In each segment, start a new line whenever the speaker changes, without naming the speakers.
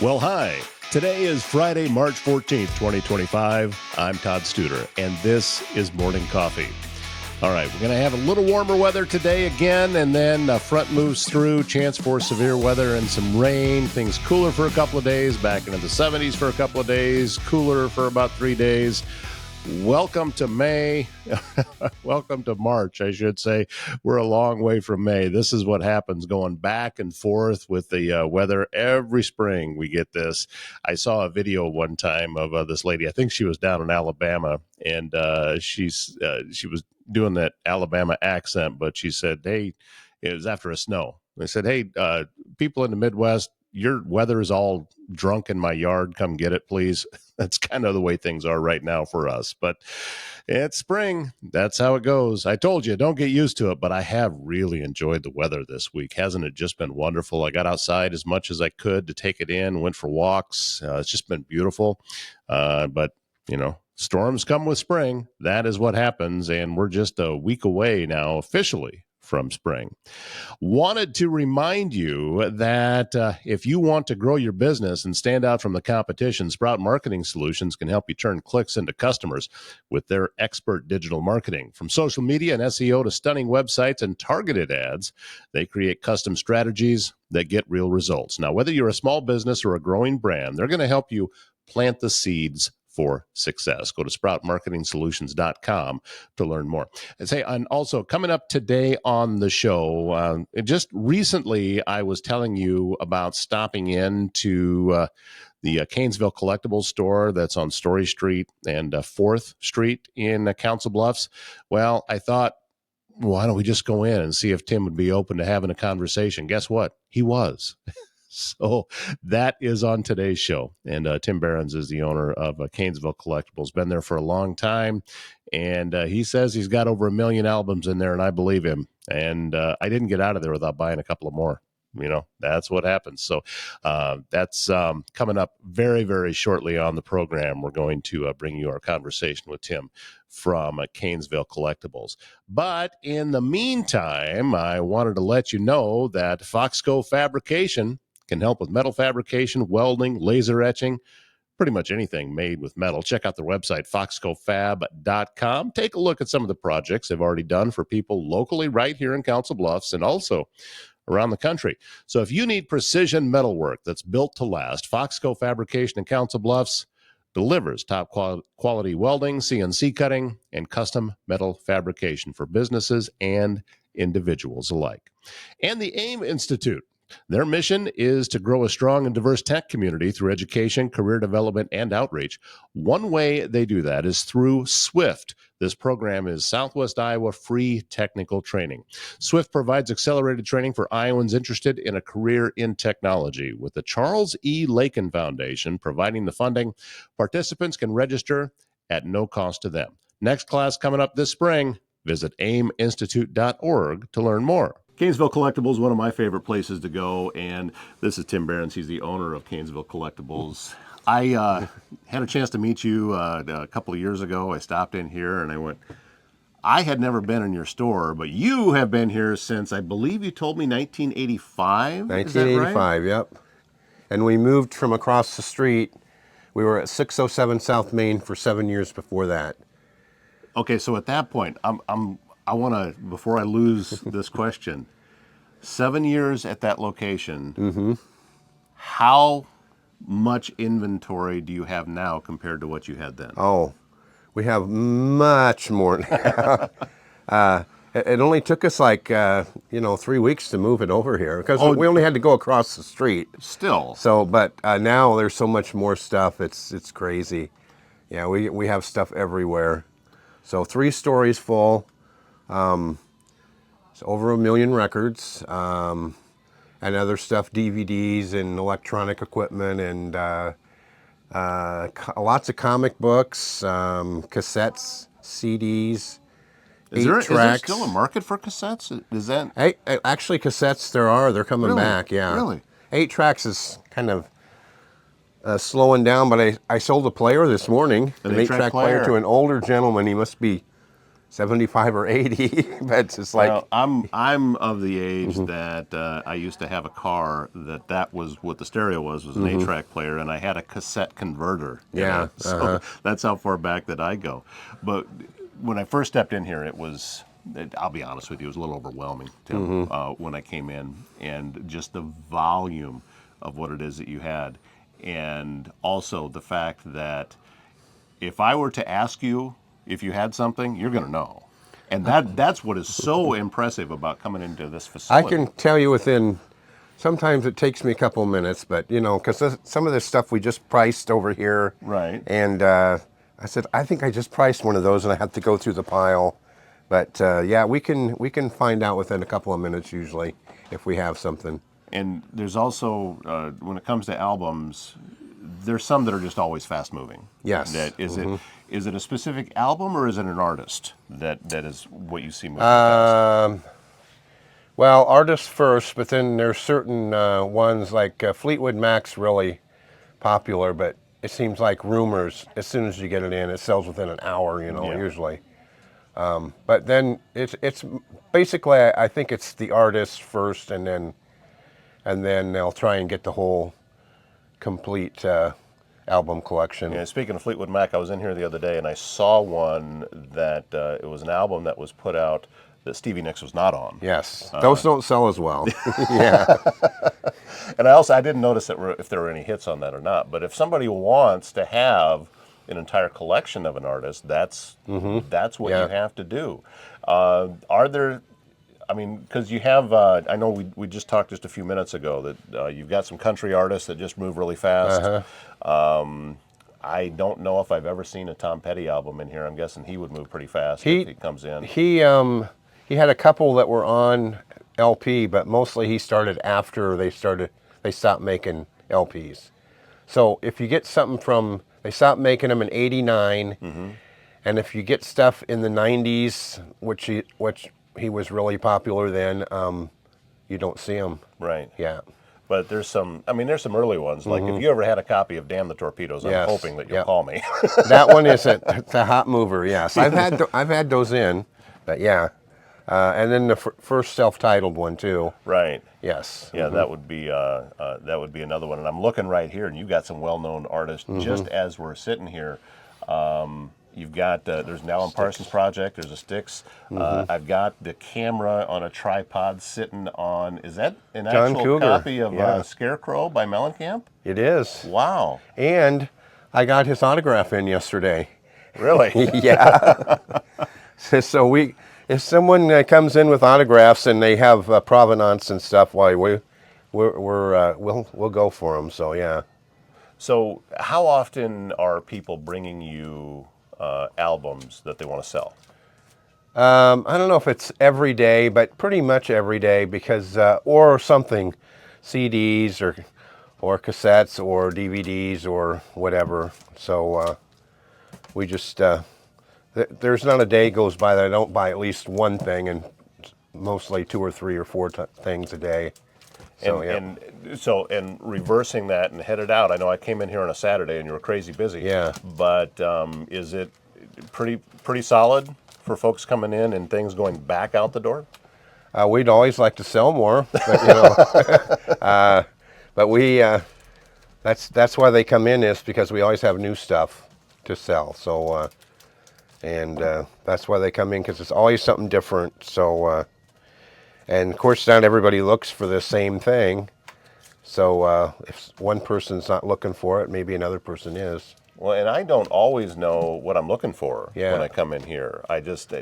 Well, hi. Today is Friday, March 14th, 2025. I'm Todd Studer, and this is Morning Coffee. All right, we're going to have a little warmer weather today again, and then a front moves through, chance for severe weather and some rain. Things cooler for a couple of days, back into the 70s for a couple of days, cooler for about 3 days. Welcome to May. Welcome to March, I should say. We're a long way from May. This is what happens going back and forth with the weather. Every spring we get this. I saw a video one time of this lady. I think she was down in Alabama, and she was doing that Alabama accent, but she said, hey, it was after a snow. They said, hey, people in the Midwest, your weather is all drunk in my yard. Come get it, please. That's kind of the way things are right now for us. But it's spring. That's how it goes. I told you, don't get used to it, but I have really enjoyed the weather this week. Hasn't it just been wonderful? I got outside as much as I could to take it in, went for walks. It's just been beautiful. But, you know, storms come with spring. That is what happens. And we're just a week away now officially from spring. Wanted to remind you that if you want to grow your business and stand out from the competition, Sprout Marketing Solutions can help you turn clicks into customers with their expert digital marketing. From social media and SEO to stunning websites and targeted ads, they create custom strategies that get real results. Now, whether you're a small business or a growing brand, they're going to help you plant the seeds for success. Go to sproutmarketingsolutions.com to learn more. And also coming up today on the show, just recently I was telling you about stopping into the Kanesville Kollectables store that's on Story Street and 4th Street in Council Bluffs. Well, I thought, why don't we just go in and see if Tim would be open to having a conversation? Guess what? He was. So that is on today's show. And Tim Behrens is the owner of Kanesville Kollectables. Been there for a long time. And he says he's got over 1 million albums in there, and I believe him. And I didn't get out of there without buying a couple of more. You know, that's what happens. So that's coming up very, very shortly on the program. We're going to bring you our conversation with Tim from Kanesville Kollectables. But in the meantime, I wanted to let you know that Foxco Fabrication can help with metal fabrication, welding, laser etching, pretty much anything made with metal. Check out their website, foxcofab.com. Take a look at some of the projects they've already done for people locally right here in Council Bluffs and also around the country. So if you need precision metalwork that's built to last, Foxco Fabrication in Council Bluffs delivers top quality welding, CNC cutting, and custom metal fabrication for businesses and individuals alike. And the AIM Institute. Their mission is to grow a strong and diverse tech community through education, career development, and outreach. One way they do that is through SWIFT. This program is Southwest Iowa Free Technical Training. SWIFT provides accelerated training for Iowans interested in a career in technology. With the Charles E. Lakin Foundation providing the funding, participants can register at no cost to them. Next class coming up this spring. Visit aiminstitute.org to learn more. Kanesville Kollectables, one of my favorite places to go, and this is Tim Behrens. He's the owner of Kanesville Kollectables. I had a chance to meet you a couple of years ago. I stopped in here, and I went, I had never been in your store, but you have been here since, I believe you told me, 1985?
1985, yep. And we moved from across the street. We were at 607 South Main for 7 years before that.
Okay, so at that point, I want to, before I lose this question, 7 years at that location, how much inventory do you have now compared to what you had then?
Oh, we have much more now. It only took us like, 3 weeks to move it over here because we only had to go across the street.
Still.
So, but now there's so much more stuff, it's crazy. Yeah, we have stuff everywhere. So 3 stories full. It's over 1 million records, and other stuff, DVDs and electronic equipment, and lots of comic books, cassettes, CDs,
Is there still a market for cassettes? Is that?
Actually, cassettes they're coming back, yeah.
Really?
8 tracks is kind of slowing down, but I sold a player this morning, an 8-track player to an older gentleman. He must be 75 or 80, but it's just like,
Well, I'm of the age that I used to have a car that was what the stereo was an 8-track player, and I had a cassette converter.
Yeah,
So that's how far back that I go. But when I first stepped in here, I'll be honest with you, it was a little overwhelming, Tim, when I came in, and just the volume of what it is that you had, and also the fact that if I were to ask you if you had something, you're going to know. And that's what is so impressive about coming into this
I
facility.
can tell you sometimes it takes me a couple minutes, but because some of this stuff we just priced over here.
Right.
And I said, I think I just priced one of those and I have to go through the pile. But yeah, we can find out within a couple of minutes usually if we have something.
And there's also, when it comes to albums, there's some that are just always fast moving.
Yes.
Is it a specific album or is it an artist that is what you see moving fast?
Well, artists first, but then there's certain ones like Fleetwood Mac's really popular, but it seems like Rumors, as soon as you get it in, it sells within an hour, usually. But then it's basically, I think it's the artist first, and then they'll try and get the whole complete album collection.
Yeah, speaking of Fleetwood Mac, I was in here the other day and I saw one that it was an album that was put out that Stevie Nicks was not on.
Yes, those don't sell as well. Yeah.
And I didn't notice if there were any hits on that or not. But if somebody wants to have an entire collection of an artist, that's what you have to do. Are there? I mean, because you have, I know we just talked just a few minutes ago that you've got some country artists that just move really fast. I don't know if I've ever seen a Tom Petty album in here. I'm guessing he would move pretty fast if he comes in.
He had a couple that were on LP, but mostly he started after they stopped making LPs. So if you get something they stopped making them in '89, and if you get stuff in the '90s, which he was really popular then, you don't see them.
Right.
Yeah.
But there's some early ones. Like if you ever had a copy of Damn the Torpedoes, I'm hoping that you'll call me.
That one is a hot mover, yes. I've had those in, but yeah. And then the first self-titled one too.
Right.
Yes.
Yeah, that would be another one. And I'm looking right here, and you got some well-known artists. Just as we're sitting here, you've got there's an Alan Parsons project. There's a Styx. I've got the camera on a tripod sitting on. Is that an actual copy of Scarecrow by Mellencamp?
It is.
Wow.
And I got his autograph in yesterday.
Really?
Yeah. So if someone comes in with autographs and they have provenance and stuff, we'll go for them. So yeah.
So how often are people bringing you albums that they want to sell?
I don't know if it's every day, but pretty much every day because or something, CDs or cassettes or DVDs or whatever. So we just. There's not a day goes by that I don't buy at least one thing, and mostly 2 or 3 or 4 things a day. So,
and reversing that and headed out. I know I came in here on a Saturday and you were crazy busy.
Yeah.
But is it pretty solid for folks coming in and things going back out the door?
We'd always like to sell more, but but we that's why they come in, is because we always have new stuff to sell. So. And that's why they come in, because it's always something different. So, and of course, not everybody looks for the same thing. So if one person's not looking for it, maybe another person is.
Well, and I don't always know what I'm looking for when I come in here.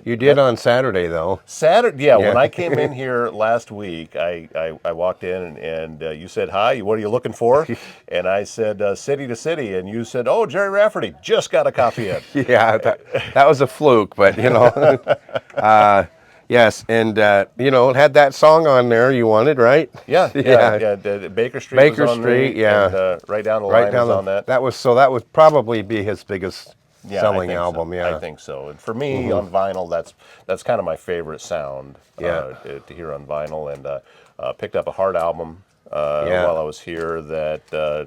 You did on Saturday, though.
Saturday, yeah. When I came in here last week, I walked in and you said, "Hi, what are you looking for?" And I said, "City to City," and you said, "Oh, Jerry Rafferty, just got a copy in."
Yeah, that was a fluke, but yes, and it had that song on there you wanted, right?
Yeah. The Baker Street was on
Street,
there, and, right down the line was on that.
That would probably be his biggest selling album.
So.
Yeah,
I think so. And for me, on vinyl, that's kind of my favorite sound. To hear on vinyl, and picked up a Heart album while I was here that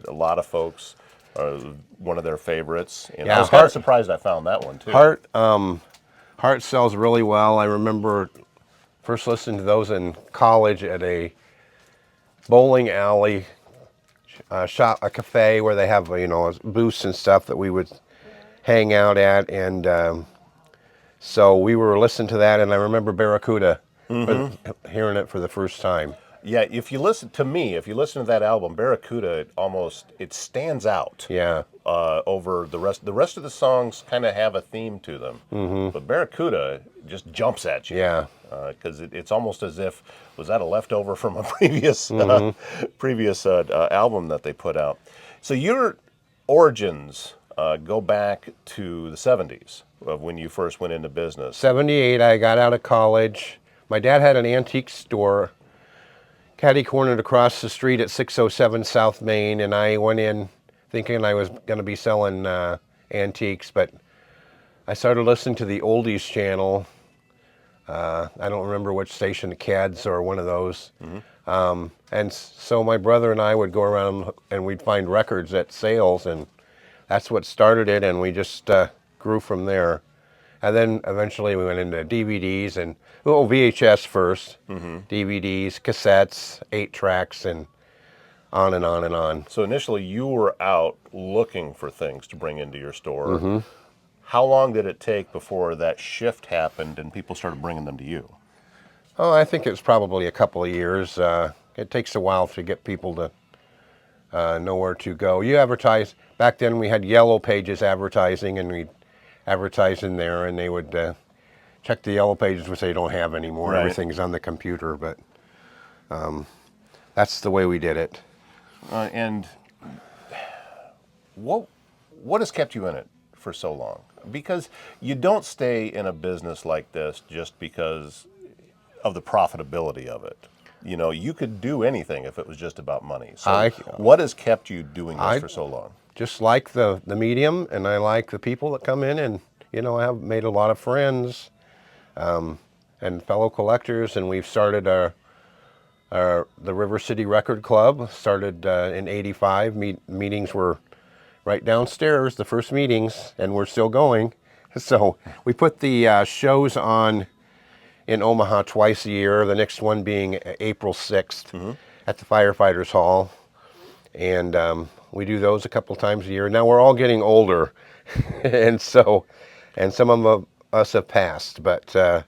a lot of folks one of their favorites. And I was kind of surprised I found that one too.
Heart. Heart sells really well. I remember first listening to those in college at a bowling alley shop, a cafe where they have, you know, booths and stuff that we would hang out at, and so we were listening to that, and I remember Barracuda, hearing it for the first time.
Yeah, if you listen to that album, Barracuda, it stands out.
Yeah.
Over the rest. The rest of the songs kind of have a theme to them, but Barracuda just jumps at you.
Yeah.
Because it's almost as if, was that a leftover from a previous album that they put out? So your origins go back to the 70s of when you first went into business.
78, I got out of college. My dad had an antique store catty-cornered across the street at 607 South Main, and I went in thinking I was going to be selling antiques, but I started listening to the Oldies channel. I don't remember which station, the CADS or one of those. And so my brother and I would go around and we'd find records at sales, and that's what started it, and we just grew from there. And then eventually we went into DVDs and, well, VHS first, DVDs, cassettes, 8-tracks, and on and on and on.
So initially you were out looking for things to bring into your store. How long did it take before that shift happened and people started bringing them to you?
Oh, I think it was probably a couple of years. It takes a while to get people to know where to go. You advertise. Back then we had Yellow Pages advertising, and we'd advertise in there, and they would check the Yellow Pages, which they don't have anymore.
Right.
Everything's on the computer, but that's the way we did it.
And what has kept you in it for so long? Because you don't stay in a business like this just because of the profitability of it. You know, you could do anything if it was just about money. So what has kept you doing this for so long?
Just like the medium, and I like the people that come in, and, you know, I have made a lot of friends and fellow collectors, and we've started the River City Record Club, started in '85. Meetings were right downstairs, the first meetings, and we're still going. So we put the shows on in Omaha twice a year, the next one being April 6th at the Firefighters Hall. And we do those a couple times a year. Now we're all getting older, and some of us have passed, but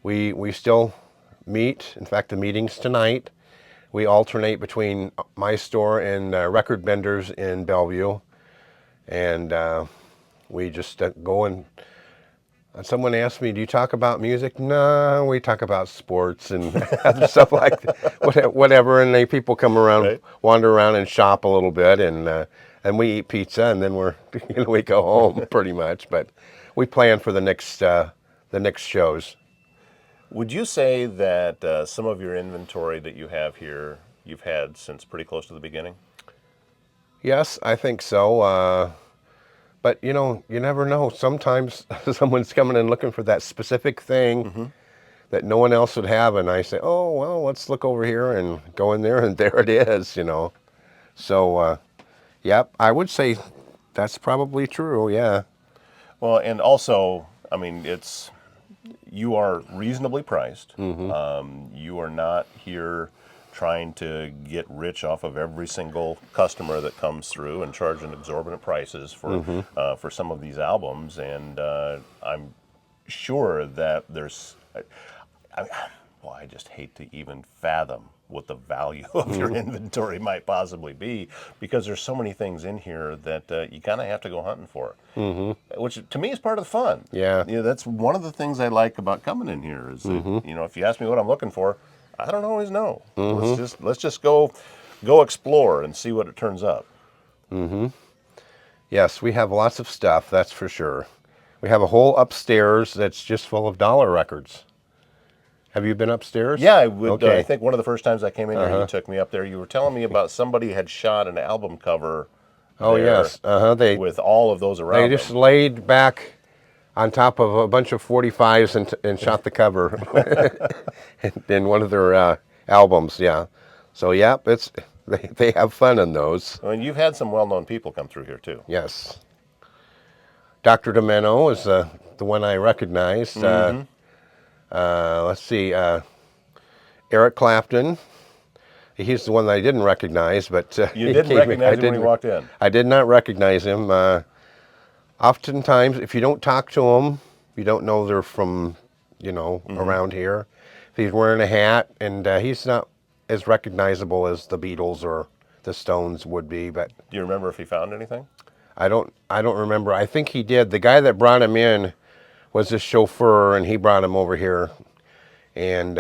we still meet. In fact, the meeting's tonight. We alternate between my store and Record Benders in Bellevue, and we just go and someone asked me, do you talk about music? No, we talk about sports and other stuff like that, whatever, and people come around, wander around and shop a little bit, and we eat pizza, and then we go home pretty much, but we plan for the next shows.
Would you say that some of your inventory that you have here, you've had since pretty close to the beginning?
Yes, I think so. But, you know, you never know. Sometimes someone's coming and looking for that specific thing that no one else would have, and I say, oh, well, let's look over here, and go in there, and there it is, you know. So, yep, I would say that's probably true, yeah.
Well, and also, I mean, you are reasonably priced. You are not here trying to get rich off of every single customer that comes through and charging exorbitant prices for some of these albums. And I'm sure that there's, I just hate to even fathom what the value of your inventory might possibly be, because there's so many things in here that you kind of have to go hunting for, which to me is part of the fun.
Yeah.
You know, that's one of the things I like about coming in here is that, you know, if you ask me what I'm looking for, I don't always know. Let's just go explore and see what it turns up.
Yes, we have lots of stuff, that's for sure. We have a whole upstairs that's just full of dollar records. Have you been upstairs?
Yeah, I would.
Okay.
I think one of the first times I came in here, you took me up there. You were telling me about somebody had shot an album cover.
Oh, yes.
With all of those around.
They just laid back on top of a bunch of 45s and shot the cover in one of their albums. Yeah. So yeah, they have fun in those.
I mean, you've had some well-known people come through here too.
Yes. Dr. Demeno is the one I recognized. Let's see, Eric Clapton. He's the one that I didn't recognize, but
You didn't recognize him when he walked in?
I did not recognize him. Oftentimes, if you don't talk to them, you don't know they're from, around here. If he's wearing a hat, and he's not as recognizable as the Beatles or the Stones would be. But
do you remember if he found anything?
I don't remember. I think he did. The guy that brought him in was his chauffeur, and he brought him over here, and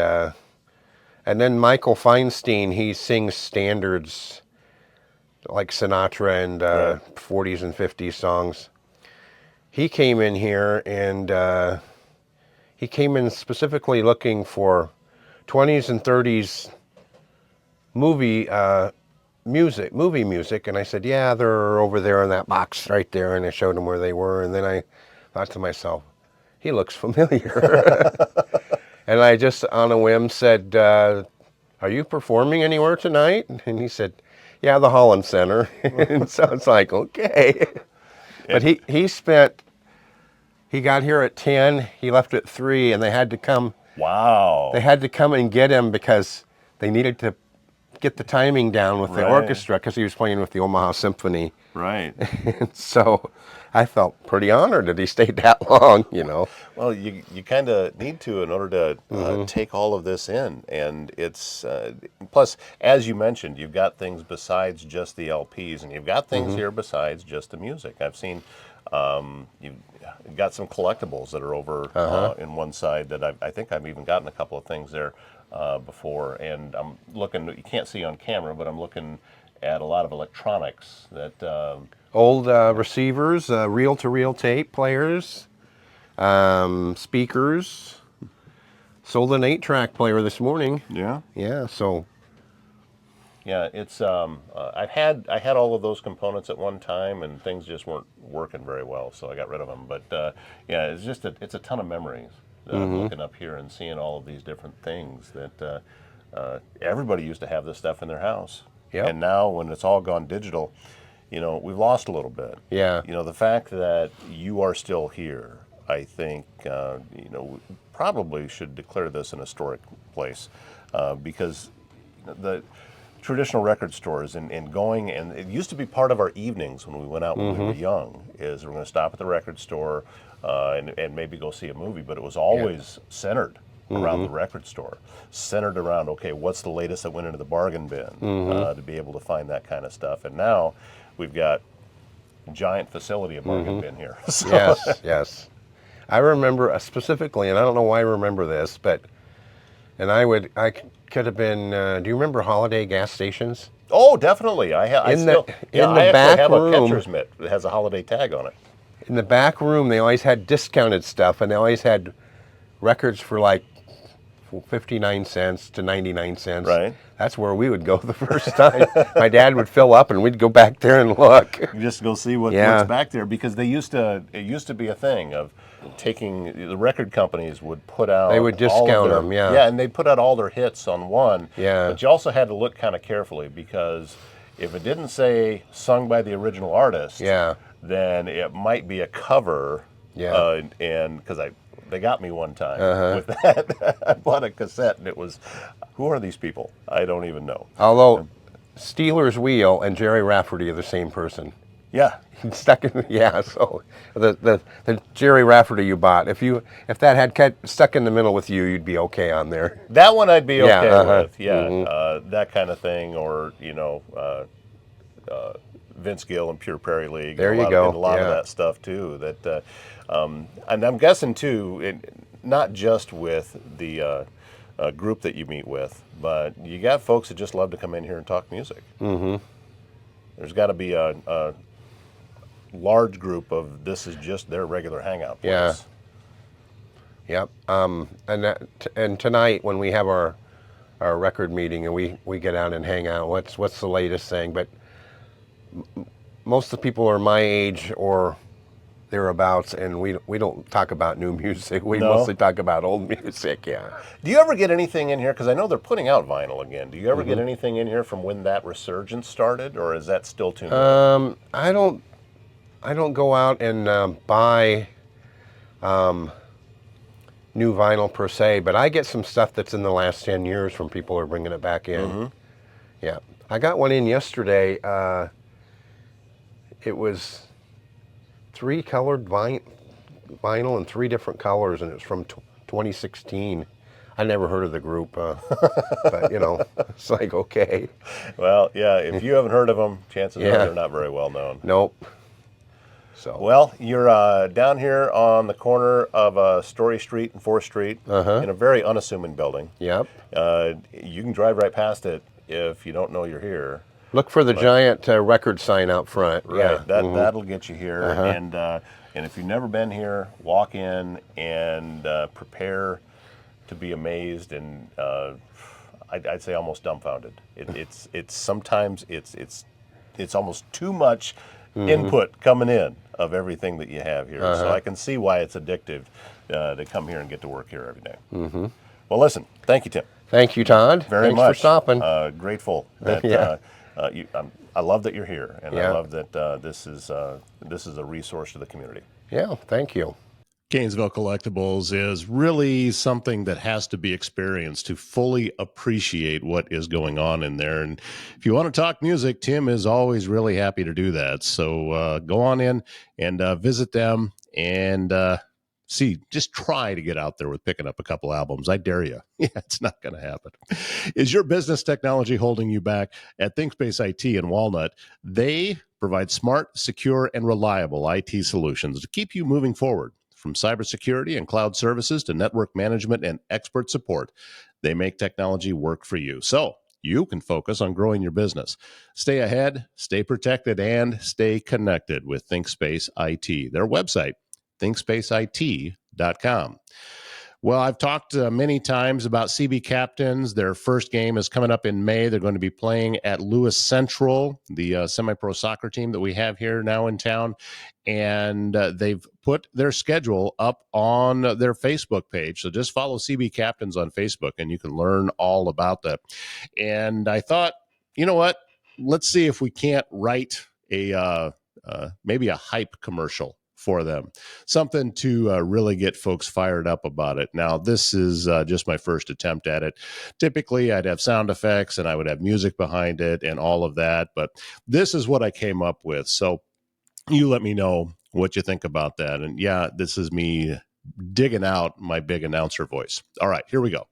then Michael Feinstein, he sings standards like Sinatra and 40s and 50s songs. He came in here, and he came in specifically looking for 20s and 30s movie music. And I said, yeah, they're over there in that box right there. And I showed him where they were. And then I thought to myself, he looks familiar. And I just, on a whim, said, are you performing anywhere tonight? And he said, yeah, the Holland Center. And so it's like, okay. But he got here at 10, he left at 3, and they had to come.
Wow.
They had to come and get him because they needed to get the timing down with the orchestra because he was playing with the Omaha Symphony.
Right.
And so I felt pretty honored that he stayed that long,
Well, you kind of need to in order to take all of this in. And it's, plus, as you mentioned, you've got things besides just the LPs, and you've got things here besides just the music. I've seen you've got some collectibles that are over in one side that I think I've even gotten a couple of things there before. And I'm looking, you can't see on camera, but I'm looking at a lot of electronics that...
old receivers, reel-to-reel tape players, speakers. Sold an 8-track player this morning.
Yeah?
Yeah, so...
Yeah, it's I had all of those components at one time, and things just weren't working very well, so I got rid of them. But yeah, it's a ton of memories. I'm looking up here and seeing all of these different things that everybody used to have this stuff in their house.
Yep.
And now when it's all gone digital, we've lost a little bit.
Yeah.
The fact that you are still here, I think, we probably should declare this an historic place because the traditional record stores and going, and it used to be part of our evenings when we went out when we were young, is we're going to stop at the record store and maybe go see a movie, but it was always centered around the record store, centered around, okay, what's the latest that went into the bargain bin to be able to find that kind of stuff. And now we've got a giant facility, a bargain bin here. So.
Yes. I remember specifically, and I don't know why I remember this, but, I could have been, do you remember Holiday gas stations?
Oh, definitely. I actually have a catcher's mitt that has a Holiday tag on it.
In the back room, they always had discounted stuff, and they always had records for like 59 cents to 99 cents.
Right.
That's where we would go the first time. My dad would fill up, and we'd go back there and look.
Just go see what's back there, because it used to be a thing of taking, the record companies would put out,
they would discount them,
yeah, and they'd put out all their hits on one.
Yeah.
But you also had to look kind of carefully, because if it didn't say sung by the original artist, then it might be a cover.
Yeah.
And because they got me one time with that. I bought a cassette, and it was, who are these people? I don't even know.
Although Steeler's Wheel and Jerry Rafferty are the same person.
Yeah.
Stuck in, so the Jerry Rafferty you bought, if that had stuck in the middle with you, you'd be okay on there.
That one I'd be okay with, that kind of thing, or Vince Gill and Pure Prairie League.
There you go.
And a lot of that stuff too. That, and I'm guessing too, not just with the group that you meet with, but you got folks that just love to come in here and talk music. Mm-hmm. There's got to be a large group of, this is just their regular hangout place.
Yeah. Yep. And tonight when we have our record meeting and we get out and hang out, what's the latest thing? But most of the people are my age or thereabouts, and we don't talk about new music. We mostly talk about old music. Yeah.
Do you ever get anything in here? Because I know they're putting out vinyl again. Do you ever get anything in here from when that resurgence started, or is that still too new?
I don't go out and buy new vinyl per se, but I get some stuff that's in the last 10 years from people who are bringing it back in.
Mm-hmm.
Yeah. I got one in yesterday. It was 3 colored vinyl in 3 different colors, and it was from 2016. I never heard of the group, but you know, it's like, okay.
Well, yeah, if you haven't heard of them, chances are they're not very well known.
Nope. So.
Well, you're down here on the corner of Story Street and 4th Street in a very unassuming building.
Yep.
You can drive right past it if you don't know you're here.
Look for the giant record sign out front.
Right,
Yeah.
that'll get you here. And if you've never been here, walk in and prepare to be amazed and I'd say almost dumbfounded. It's sometimes it's almost too much input coming in of everything that you have here. So I can see why it's addictive to come here and get to work here every day. Well, listen, thank you, Tim.
Thank you, Todd.
Very
Thanks
much
for stopping.
Grateful that I love that you're here, and I love that this is a resource to the community.
Yeah, thank you.
Kanesville Kollectables is really something that has to be experienced to fully appreciate what is going on in there. And if you want to talk music, Tim is always really happy to do that. So go on in and visit them and just try to get out there with picking up a couple albums. I dare you. Yeah, it's not going to happen. Is your business technology holding you back? At ThinkSpace IT in Walnut, they provide smart, secure, and reliable IT solutions to keep you moving forward. From cybersecurity and cloud services to network management and expert support, they make technology work for you. So you can focus on growing your business. Stay ahead, stay protected, and stay connected with ThinkSpace IT. Their website, thinkspaceit.com. Well, I've talked many times about CB Captains. Their first game is coming up in May. They're going to be playing at Lewis Central, the semi-pro soccer team that we have here now in town. And they've put their schedule up on their Facebook page. So just follow CB Captains on Facebook, and you can learn all about that. And I thought, you know what? Let's see if we can't write maybe a hype commercial for them, something to really get folks fired up about it. Now, this is just my first attempt at it. Typically, I'd have sound effects and I would have music behind it and all of that, but this is what I came up with. So you let me know what you think about that. And yeah, this is me digging out my big announcer voice. All right, here we go.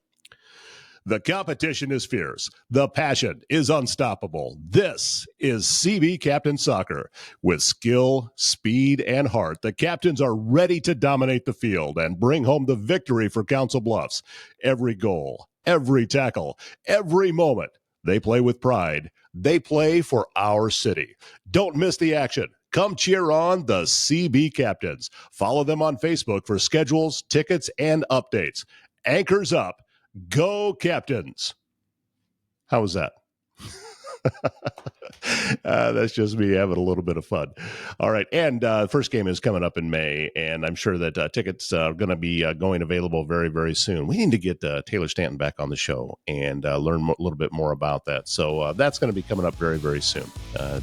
The competition is fierce. The passion is unstoppable. This is CB Captain Soccer. With skill, speed, and heart, the captains are ready to dominate the field and bring home the victory for Council Bluffs. Every goal, every tackle, every moment, they play with pride. They play for our city. Don't miss the action. Come cheer on the CB Captains. Follow them on Facebook for schedules, tickets, and updates. Anchors up. Go Captains. How was that? That's just me having a little bit of fun. All right. And first game is coming up in May, and I'm sure that tickets are going to be going available very, very soon. We need to get Taylor Stanton back on the show and learn a little bit more about that. So that's going to be coming up very, very soon.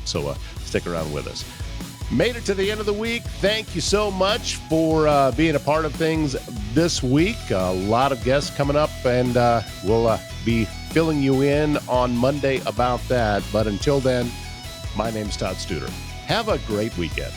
So stick around with us. Made it to the end of the week. Thank you so much for being a part of things this week. A lot of guests coming up, and we'll be filling you in on Monday about that. But until then, my name's Todd Studer. Have a great weekend.